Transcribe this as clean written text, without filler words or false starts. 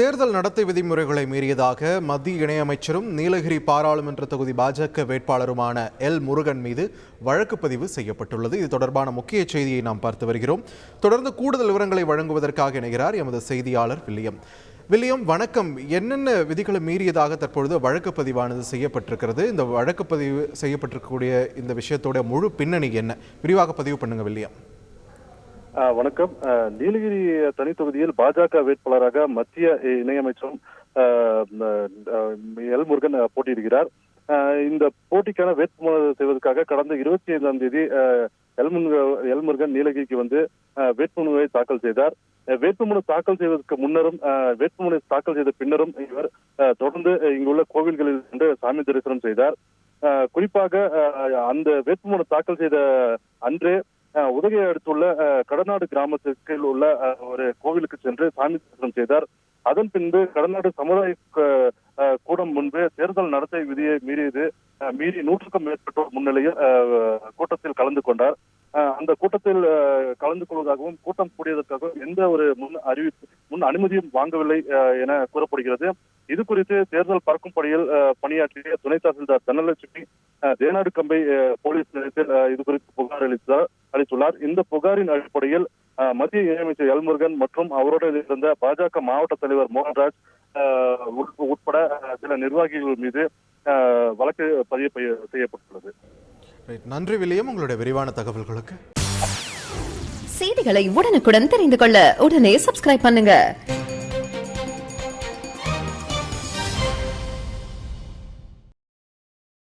தேர்தல் நடத்தை விதிமுறைகளை மீறியதாக மத்திய இணையமைச்சரும் நீலகிரி பாராளுமன்ற தொகுதி பாஜக வேட்பாளருமான எல் முருகன் மீது வழக்கு பதிவு செய்யப்பட்டுள்ளது. இது தொடர்பான முக்கிய செய்தியை நாம் பார்த்து வருகிறோம். தொடர்ந்து கூடுதல் விவரங்களை வழங்குவதற்காக இணைகிறார் எமது செய்தியாளர் வில்லியம். வில்லியம், வணக்கம். என்னென்ன விதிகளை மீறியதாக தற்பொழுது வழக்கு பதிவானது செய்யப்பட்டிருக்கிறது? இந்த வழக்கு பதிவு செய்யப்பட்டிருக்கக்கூடிய இந்த விஷயத்தோட முழு பின்னணி என்ன? விரிவாக பதிவு பண்ணுங்க வில்லியம். வணக்கம். நீலகிரி தனி தொகுதியில் பாஜக வேட்பாளராக மத்திய இணையமைச்சரும் எல் முருகன் போட்டியிடுகிறார். இந்த போட்டிக்கான வேட்புமனு செய்வதற்காக கடந்த 25ஆம் தேதி எல் முருகன் நீலகிரிக்கு வந்து வேட்புமனுவை தாக்கல் செய்தார். வேட்புமனு தாக்கல் செய்வதற்கு முன்னரும் வேட்புமனு தாக்கல் செய்த பின்னரும் இவர் தொடர்ந்து இங்குள்ள கோவில்களில் சென்று சாமி தரிசனம் செய்தார். குறிப்பாக அந்த வேட்புமனு தாக்கல் செய்த அன்றே உதகையை அடுத்துள்ள கடநாடு கிராமத்திற்கு உள்ள ஒரு கோவிலுக்கு சென்று சாமி தரிசனம் செய்தார். அதன் பின்பு கடநாடு சமுதாய கூடம் முன்பு தேர்தல் நடத்தை விதியை மீறி 100க்கும் மேற்பட்டோர் முன்னிலையில் கூட்டத்தில் கலந்து கொண்டார். அந்த கூட்டத்தில் கலந்து கொள்வதாகவும் கூட்டம் கூடியதற்காகவும் எந்த ஒரு முன் அனுமதியும் வாங்கவில்லை என கூறப்படுகிறது. இது குறித்து தேர்தல் பறக்கும் பணியில் பணியாற்றிய துணை தாசில்தார் தனலட்சுமி தேனாடு கம்பை போலீஸ் நிலையத்தில் இது குறித்து புகார் அளித்துள்ளார். இந்த புகாரின் அடிப்படையில் மத்திய இணையமைச்சர் எல் முருகன் மற்றும் அவருடன் இருந்த பாஜக மாவட்ட தலைவர் மோகன்ராஜ் உட்பட சில நிர்வாகிகள் மீது வழக்கு பதிவு செய்யப்பட்டுள்ளது. நன்றி வில்லியம், உங்களுடைய விரிவான தகவல்களுக்கு. செய்திகளை உடனுக்குடன் தெரிந்து கொள்ள உடனே சப்ஸ்கிரைப் பண்ணுங்க.